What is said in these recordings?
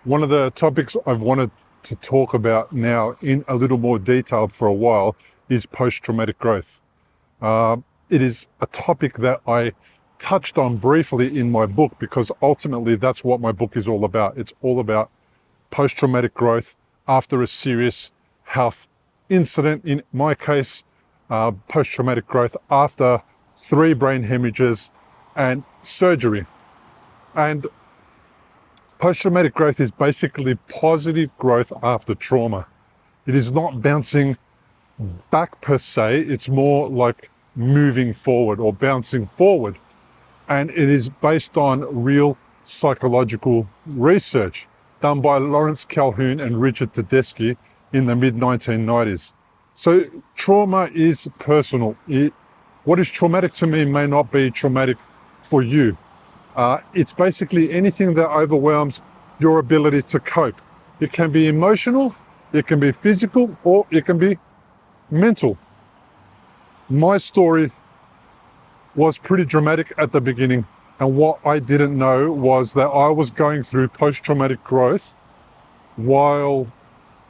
One of the topics I've wanted to talk about now in a little more detail for a while is post-traumatic growth. It is a topic that I touched on briefly in my book because ultimately that's what my book is all about. It's all about post-traumatic growth after a serious health incident. In my case, post-traumatic growth after 3 brain hemorrhages and surgery. And post-traumatic growth is basically positive growth after trauma. It is not bouncing back per se, it's more like moving forward or bouncing forward. And it is based on real psychological research done by Lawrence Calhoun and Richard Tedeschi in the mid-1990s. So trauma is personal. What is traumatic to me may not be traumatic for you. It's basically anything that overwhelms your ability to cope. It can be emotional, it can be physical, or it can be mental. My story was pretty dramatic at the beginning, and what I didn't know was that I was going through post-traumatic growth while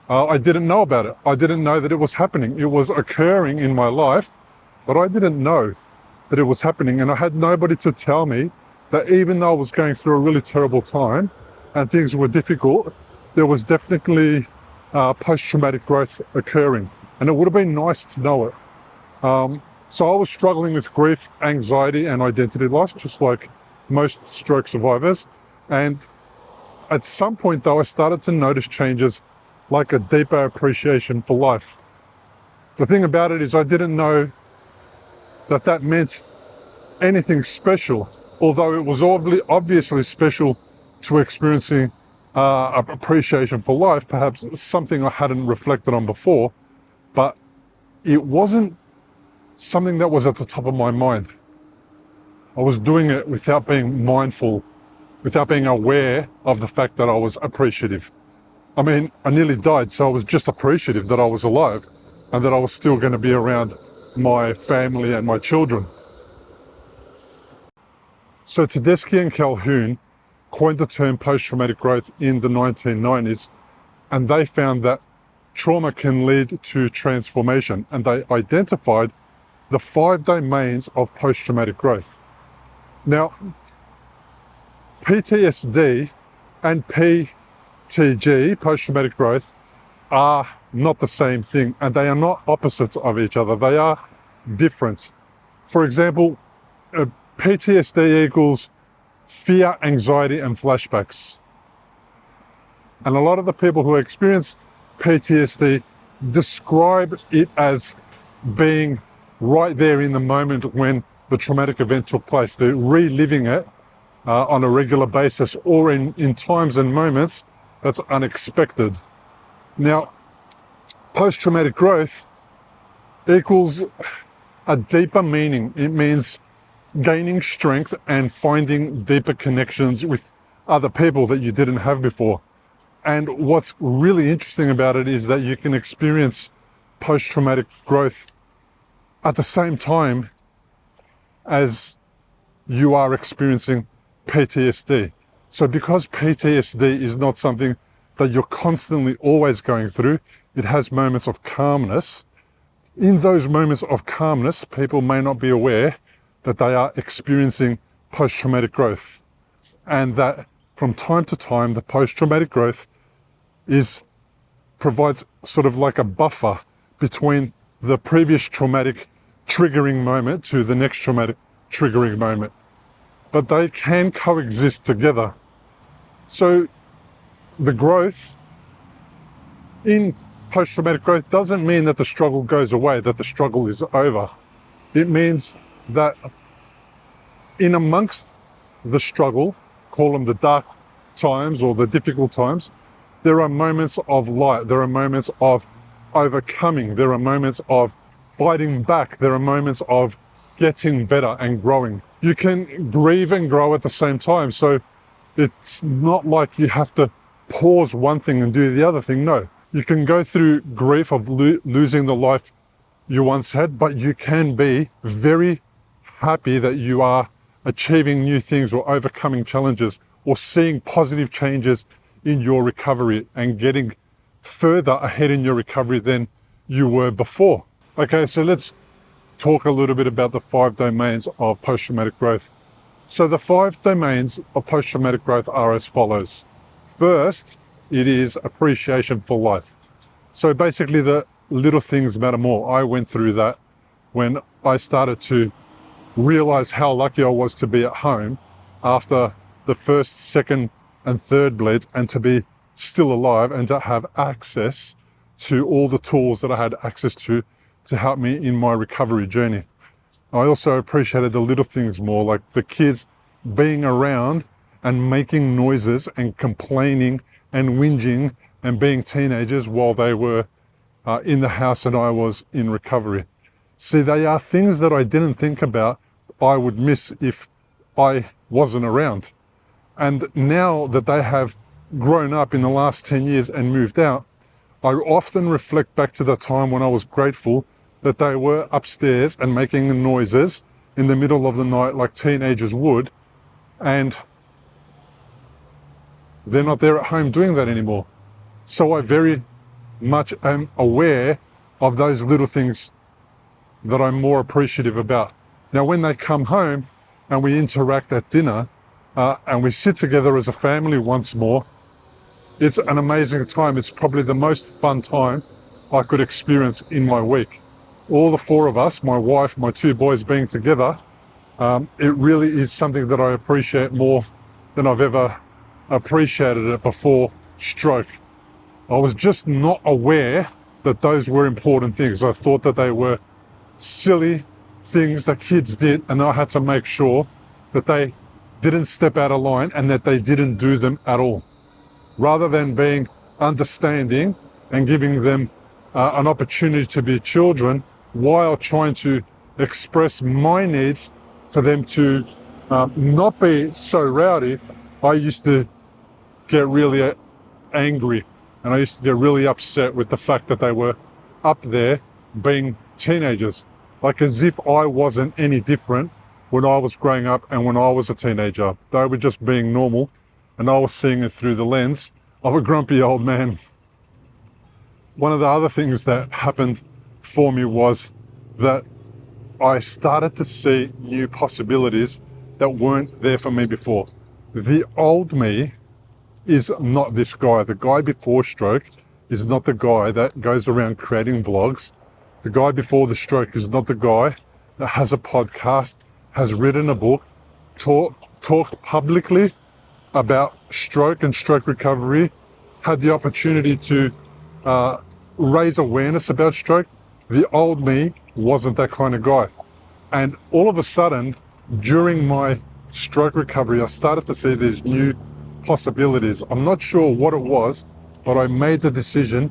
I didn't know about it. I didn't know that it was happening. It was occurring in my life, but I didn't know that it was happening, and I had nobody to tell me that even though I was going through a really terrible time and things were difficult, there was definitely post-traumatic growth occurring. And it would have been nice to know it. So I was struggling with grief, anxiety, and identity loss, just like most stroke survivors. And at some point, though, I started to notice changes like a deeper appreciation for life. The thing about it is I didn't know that that meant anything special, although it was obviously special to experiencing appreciation for life, perhaps something I hadn't reflected on before, but it wasn't something that was at the top of my mind. I was doing it without being mindful, without being aware of the fact that I was appreciative. I mean, I nearly died, so I was just appreciative that I was alive and that I was still going to be around my family and my children. So Tedeschi and Calhoun coined the term post-traumatic growth in the 1990s, and they found that trauma can lead to transformation, and they identified the 5 domains of post-traumatic growth. Now, PTSD and PTG, post-traumatic growth, are not the same thing, and they are not opposites of each other. They are different. For example, PTSD equals fear, anxiety, and flashbacks. And a lot of the people who experience PTSD describe it as being right there in the moment when the traumatic event took place. They're reliving it on a regular basis or in times and moments that's unexpected. Now, post-traumatic growth equals a deeper meaning. It means gaining strength and finding deeper connections with other people that you didn't have before. And what's really interesting about it is that you can experience post-traumatic growth at the same time as you are experiencing PTSD. So because PTSD is not something that you're constantly always going through, it has moments of calmness. In those moments of calmness, people may not be aware that they are experiencing post-traumatic growth, and that from time to time, the post-traumatic growth provides sort of like a buffer between the previous traumatic triggering moment to the next traumatic triggering moment. But they can coexist together. So the growth in post-traumatic growth doesn't mean that the struggle goes away, that the struggle is over. It means that in amongst the struggle, call them the dark times or the difficult times, there are moments of light, there are moments of overcoming, there are moments of fighting back, there are moments of getting better and growing. You can grieve and grow at the same time, so it's not like you have to pause one thing and do the other thing. No, you can go through grief of losing the life you once had, but you can be very happy that you are achieving new things or overcoming challenges or seeing positive changes in your recovery and getting further ahead in your recovery than you were before. Okay, so let's talk a little bit about the 5 domains of post-traumatic growth. So the 5 domains of post-traumatic growth are as follows. First, it is appreciation for life. So basically the little things matter more. I went through that when I started to realize how lucky I was to be at home after the first, second and third bleeds, and to be still alive and to have access to all the tools that I had access to help me in my recovery journey. I also appreciated the little things more, like the kids being around and making noises and complaining and whinging and being teenagers while they were in the house and I was in recovery. See, they are things that I didn't think about I would miss if I wasn't around. And now that they have grown up in the last 10 years and moved out, I often reflect back to the time when I was grateful that they were upstairs and making noises in the middle of the night like teenagers would, and they're not there at home doing that anymore. So I very much am aware of those little things that I'm more appreciative about. Now, when they come home and we interact at dinner and we sit together as a family once more, it's an amazing time. It's probably the most fun time I could experience in my week. All the 4 of us, my wife, my 2 boys being together, it really is something that I appreciate more than I've ever appreciated it before stroke. I was just not aware that those were important things. I thought that they were silly things that kids did, and I had to make sure that they didn't step out of line and that they didn't do them at all. Rather than being understanding and giving them an opportunity to be children while trying to express my needs for them to not be so rowdy, I used to get really angry and I used to get really upset with the fact that they were up there being teenagers, like as if I wasn't any different when I was growing up and when I was a teenager. They were just being normal and I was seeing it through the lens of a grumpy old man. One of the other things that happened for me was that I started to see new possibilities that weren't there for me before. The old me is not this guy. The guy before stroke is not the guy that goes around creating vlogs. The guy before the stroke is not the guy that has a podcast, has written a book, talked publicly about stroke and stroke recovery, had the opportunity to raise awareness about stroke. The old me wasn't that kind of guy. And all of a sudden, during my stroke recovery, I started to see these new possibilities. I'm not sure what it was, but I made the decision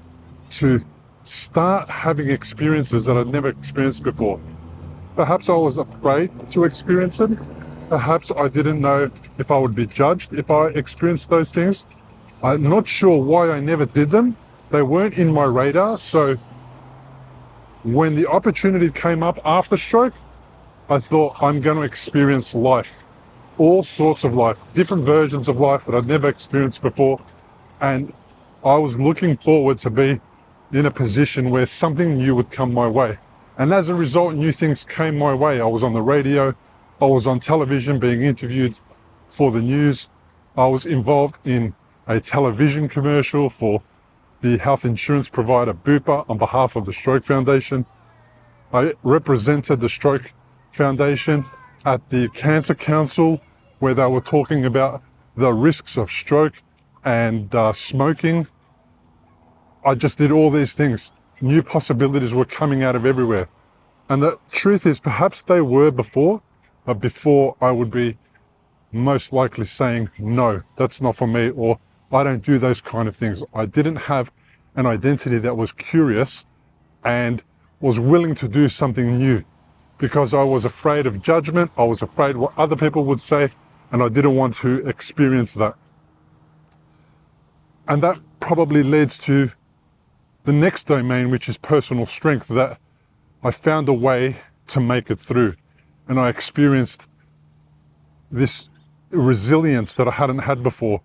to start having experiences that I'd never experienced before. Perhaps I was afraid to experience it. Perhaps I didn't know if I would be judged if I experienced those things. I'm not sure why I never did them. They weren't in my radar. So when the opportunity came up after stroke, I thought, I'm going to experience life, all sorts of life, different versions of life that I'd never experienced before. And I was looking forward to be in a position where something new would come my way. And as a result, new things came my way. I was on the radio, I was on television being interviewed for the news. I was involved in a television commercial for the health insurance provider Bupa on behalf of the Stroke Foundation. I represented the Stroke Foundation at the Cancer Council, where they were talking about the risks of stroke and smoking. I just did all these things. New possibilities were coming out of everywhere. And the truth is, perhaps they were before, but before I would be most likely saying, no, that's not for me, or I don't do those kind of things. I didn't have an identity that was curious and was willing to do something new because I was afraid of judgment. I was afraid what other people would say, and I didn't want to experience that. And that probably leads to the next domain, which is personal strength, that I found a way to make it through. And I experienced this resilience that I hadn't had before.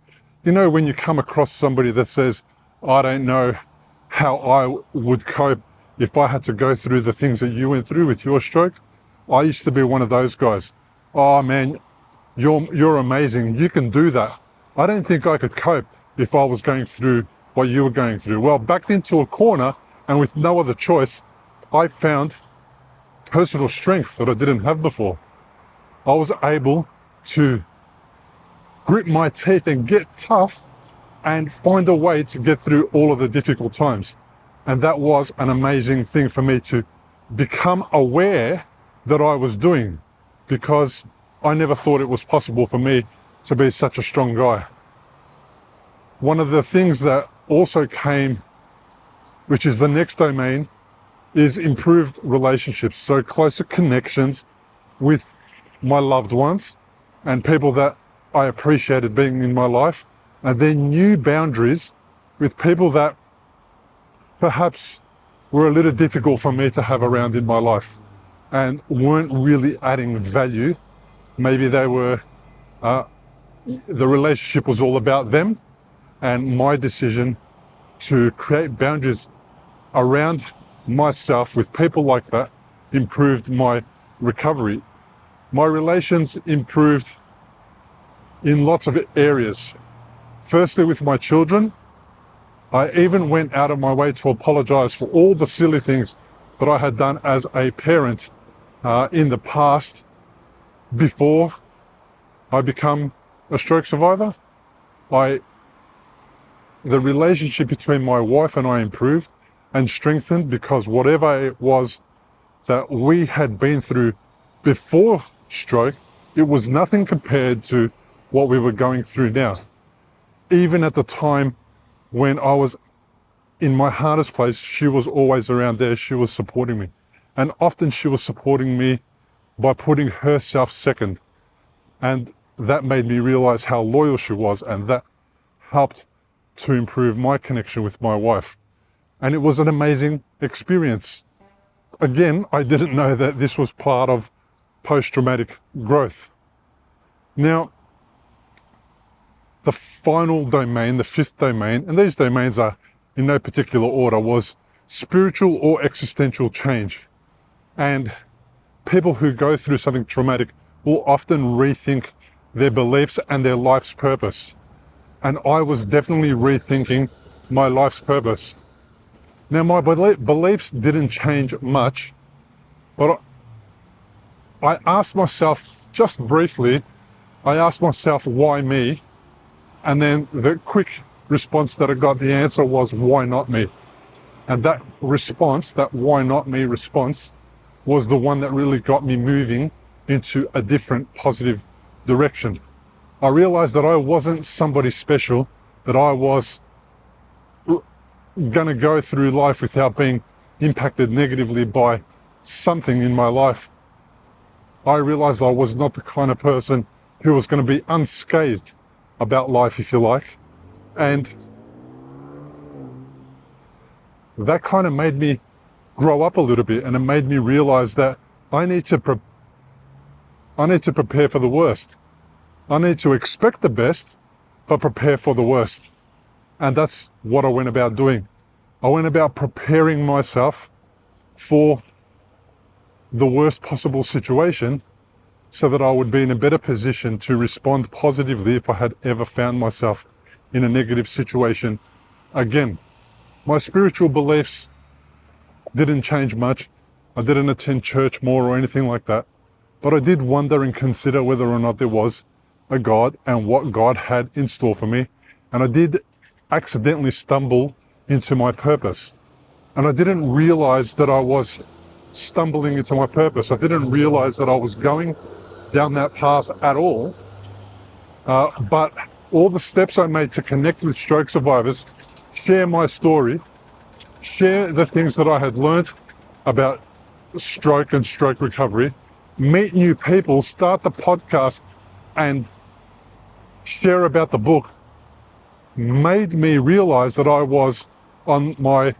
You know, when you come across somebody that says, I don't know how I would cope if I had to go through the things that you went through with your stroke. I used to be one of those guys. Oh man, you're amazing. You can do that. I don't think I could cope if I was going through what you were going through. Well, backed into a corner and with no other choice, I found personal strength that I didn't have before. I was able to grit my teeth and get tough and find a way to get through all of the difficult times. And that was an amazing thing for me to become aware that I was doing, because I never thought it was possible for me to be such a strong guy. One of the things that also came, which is the next domain, is improved relationships. So closer connections with my loved ones and people that I appreciated being in my life, and then new boundaries with people that perhaps were a little difficult for me to have around in my life and weren't really adding value. Maybe they were, the relationship was all about them, and my decision to create boundaries around myself with people like that improved my recovery. My relations improved in lots of areas. Firstly, with my children, I even went out of my way to apologize for all the silly things that I had done as a parent in the past before I become a stroke survivor. The relationship between my wife and I improved and strengthened, because whatever it was that we had been through before stroke, it was nothing compared to what we were going through now. Even at the time when I was in my hardest place, she was always around there. She was supporting me. And often she was supporting me by putting herself second. And that made me realize how loyal she was, and that helped to improve my connection with my wife. And it was an amazing experience. Again, I didn't know that this was part of post-traumatic growth. Now, the final domain, the fifth domain, and these domains are in no particular order, was spiritual or existential change. And people who go through something traumatic will often rethink their beliefs and their life's purpose. And I was definitely rethinking my life's purpose. Now, my beliefs didn't change much, but I asked myself, just briefly, I asked myself, why me? And then the quick response that I got, the answer was, why not me? And that response, that why not me response, was the one that really got me moving into a different positive direction. I realized that I wasn't somebody special, that I was going to go through life without being impacted negatively by something in my life. I realized I was not the kind of person who was going to be unscathed about life, if you like. And that kind of made me grow up a little bit, and it made me realize that I need to prepare for the worst. I need to expect the best, but prepare for the worst. And that's what I went about doing. I went about preparing myself for the worst possible situation so that I would be in a better position to respond positively if I had ever found myself in a negative situation again. My spiritual beliefs didn't change much. I didn't attend church more or anything like that. But I did wonder and consider whether or not there was a God and what God had in store for me. And I did accidentally stumble into my purpose. And I didn't realize that I was stumbling into my purpose. I didn't realize that I was going down that path at all. But all the steps I made to connect with stroke survivors, share my story, share the things that I had learned about stroke and stroke recovery, meet new people, start the podcast, and share about the book, made me realize that I was on my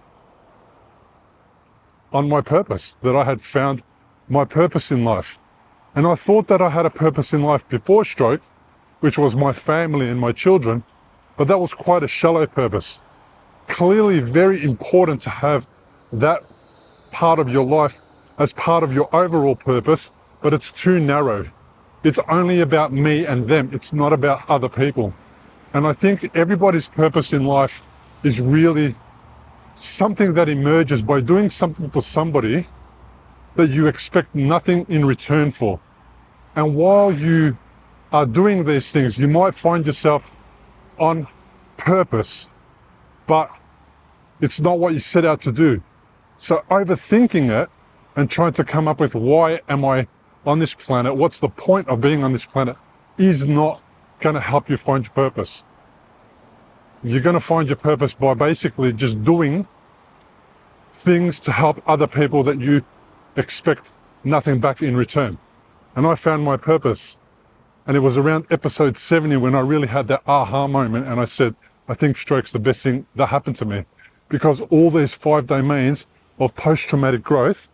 purpose, that I had found my purpose in life. And I thought that I had a purpose in life before stroke, which was my family and my children. but that was quite a shallow purpose. Clearly very important to have that part of your life as part of your overall purpose, but it's too narrow. It's only about me and them. It's not about other people. And I think everybody's purpose in life is really something that emerges by doing something for somebody that you expect nothing in return for. And while you are doing these things, you might find yourself on purpose, but it's not what you set out to do. So overthinking it and trying to come up with why am I on this planet, what's the point of being on this planet, is not going to help you find your purpose. You're going to find your purpose by basically just doing things to help other people that you expect nothing back in return. And I found my purpose. And it was around episode 70 when I really had that aha moment, and I said, I think stroke's the best thing that happened to me, because all these 5 domains of post-traumatic growth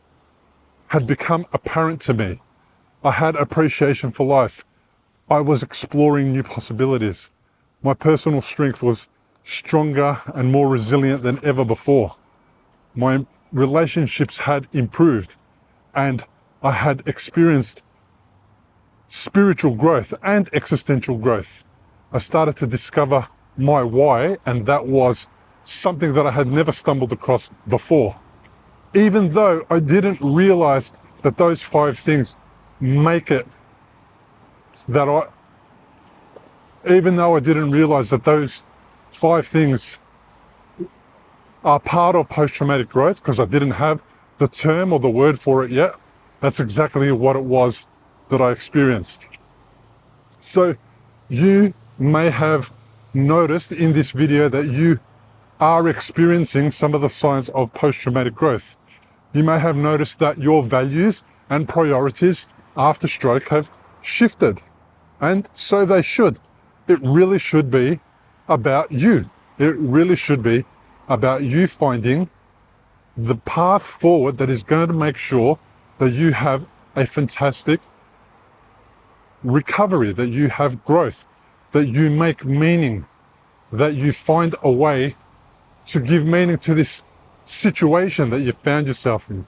had become apparent to me. I had appreciation for life. I was exploring new possibilities. My personal strength was stronger and more resilient than ever before. My relationships had improved, and I had experienced spiritual growth and existential growth. I started to discover my why, and that was something that I had never stumbled across before. Even though I didn't realize that those 5 things make it that even though I didn't realize that those 5 things are part of post-traumatic growth, because I didn't have the term or the word for it yet, that's exactly what it was that I experienced. So you may have noticed in this video that you are experiencing some of the signs of post-traumatic growth. You may have noticed that your values and priorities after stroke have shifted, and so they should. It really should be about you. It really should be about you finding the path forward that is going to make sure that you have a fantastic recovery, that you have growth, that you make meaning, that you find a way to give meaning to this situation that you found yourself in.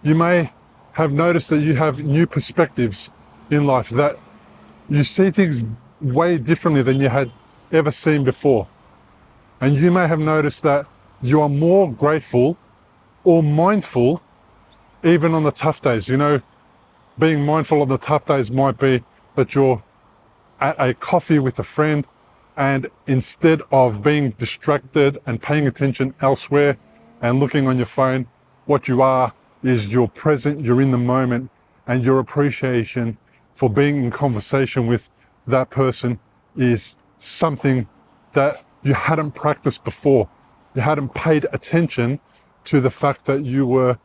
You may have noticed that you have new perspectives in life, that you see things way differently than you had ever seen before. And you may have noticed that you are more grateful or mindful even on the tough days. You know, being mindful on the tough days might be that you're at a coffee with a friend, and instead of being distracted and paying attention elsewhere and looking on your phone, what you are is you're present, you're in the moment, and your appreciation for being in conversation with that person is something that you hadn't practiced before. You hadn't paid attention to the fact that you were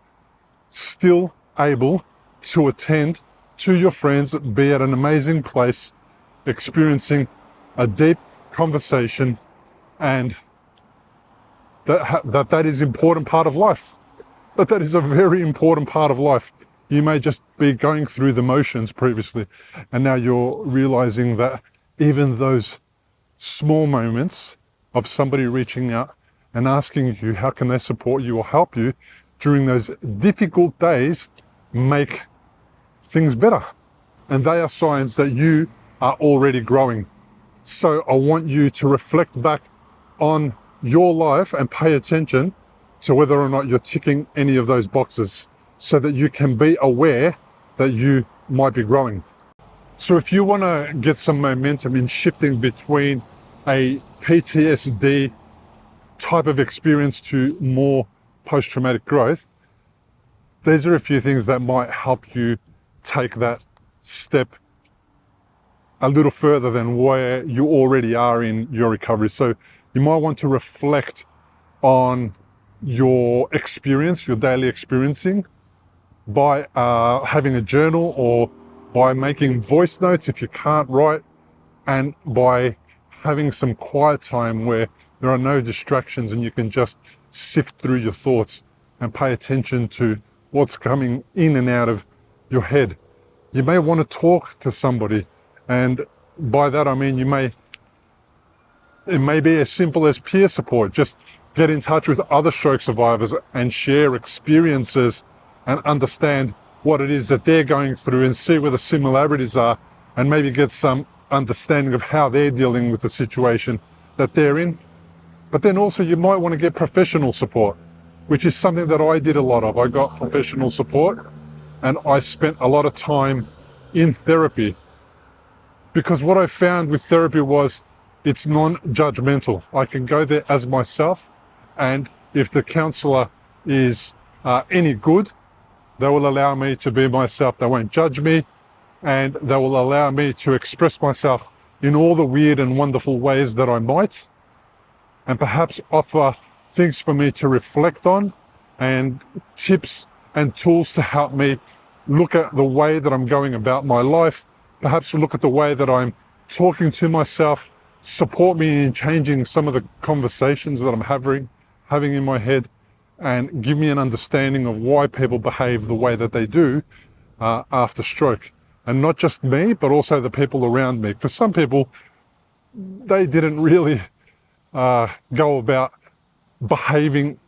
still able to attend to your friends, be at an amazing place, experiencing a deep conversation, and that is important part of life. That is a very important part of life. You may just be going through the motions previously, and now you're realizing that even those small moments of somebody reaching out and asking you how can they support you or help you during those difficult days make things better. And they are signs that you are already growing. So I want you to reflect back on your life and pay attention to whether or not you're ticking any of those boxes, so that you can be aware that you might be growing. So if you want to get some momentum in shifting between a PTSD type of experience to more post-traumatic growth, these are a few things that might help you take that step a little further than where you already are in your recovery. So you might want to reflect on your experience, your daily experiencing, by having a journal, or by making voice notes if you can't write, and by having some quiet time where there are no distractions and you can just sift through your thoughts and pay attention to what's coming in and out of your head. You may want to talk to somebody, and by that I mean you may It may be as simple as peer support. Just get in touch with other stroke survivors and share experiences and understand what it is that they're going through and see where the similarities are, and maybe get some understanding of how they're dealing with the situation that they're in. But then also you might want to get professional support, which is something that I did a lot of. I got professional support and I spent a lot of time in therapy, because what I found with therapy was it's non-judgmental. I can go there as myself, and if the counselor is any good, they will allow me to be myself. They won't judge me, and they will allow me to express myself in all the weird and wonderful ways that I might, and perhaps offer things for me to reflect on and tips and tools to help me look at the way that I'm going about my life, perhaps look at the way that I'm talking to myself, support me in changing some of the conversations that I'm having in my head, and give me an understanding of why people behave the way that they do after stroke. And not just me, but also the people around me. Because some people, they didn't really go about behaving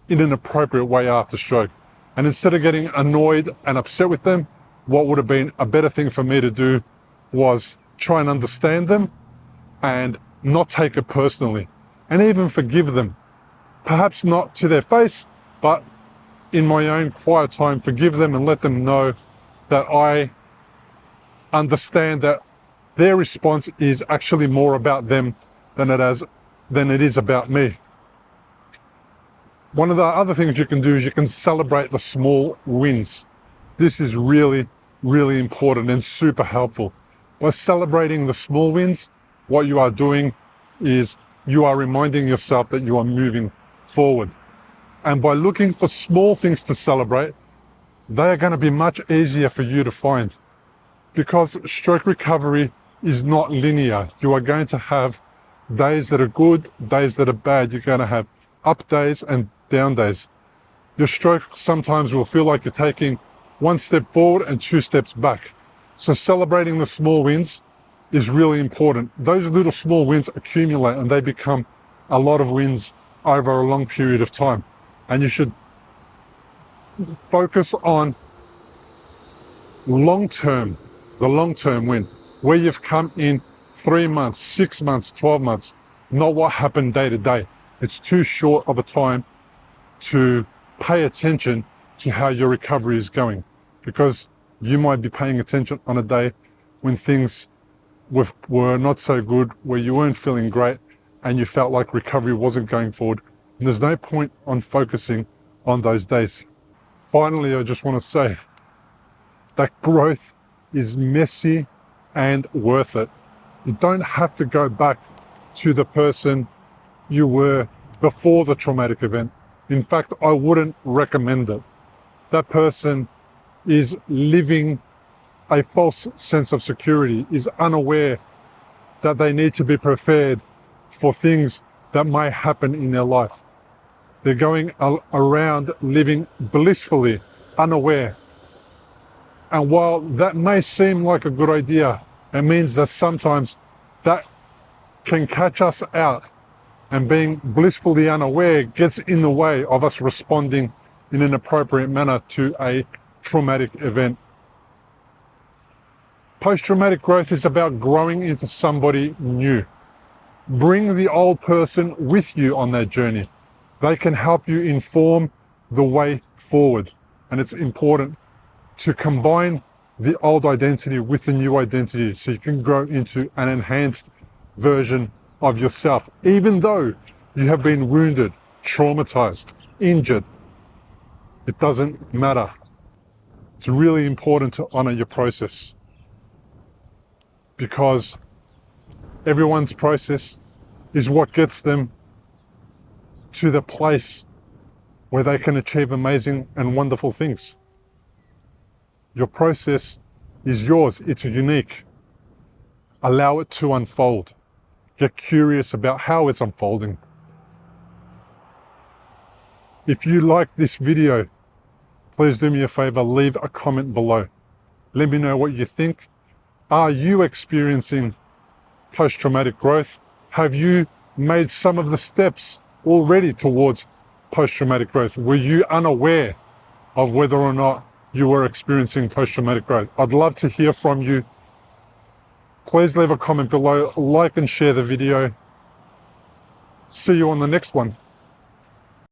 in an appropriate way after stroke. And instead of getting annoyed and upset with them, what would have been a better thing for me to do was try and understand them and not take it personally, and even forgive them. Perhaps not to their face, but in my own quiet time, forgive them and let them know that I understand that their response is actually more about them than it is about me. One of the other things you can do is you can celebrate the small wins. This is really, really important and super helpful. By celebrating the small wins, what you are doing is you are reminding yourself that you are moving forward. And by looking for small things to celebrate, they are going to be much easier for you to find, because stroke recovery is not linear. You are going to have days that are good, days that are bad. You're going to have up days and down days. Your stroke sometimes will feel like you're taking one step forward and two steps back. So celebrating the small wins is really important. Those little small wins accumulate and they become a lot of wins over a long period of time. And you should focus on the long-term win, where you've come in 3 months, 6 months, 12 months, not what happened day to day. It's too short of a time to pay attention to how your recovery is going, because you might be paying attention on a day when things were not so good, where you weren't feeling great and you felt like recovery wasn't going forward. And there's no point on focusing on those days. Finally, I just want to say that growth is messy and worth it. You don't have to go back to the person you were before the traumatic event. In fact, I wouldn't recommend it. That person is living a false sense of security, is unaware that they need to be prepared for things that may happen in their life. They're going around living blissfully, unaware. And while that may seem like a good idea, it means that sometimes that can catch us out, and being blissfully unaware gets in the way of us responding in an appropriate manner to a traumatic event. Post-traumatic growth is about growing into somebody new. Bring the old person with you on that journey. They can help you inform the way forward. And it's important to combine the old identity with the new identity so you can grow into an enhanced version of yourself, even though you have been wounded, traumatized, injured. It doesn't matter. It's really important to honor your process, because everyone's process is what gets them to the place where they can achieve amazing and wonderful things. Your process is yours. It's unique. Allow it to unfold. Get curious about how it's unfolding. If you like this video, please do me a favor, leave a comment below. Let me know what you think. Are you experiencing post-traumatic growth? Have you made some of the steps already towards post-traumatic growth? Were you unaware of whether or not you were experiencing post-traumatic growth? I'd love to hear from you. Please leave a comment below, like and share the video. See you on the next one.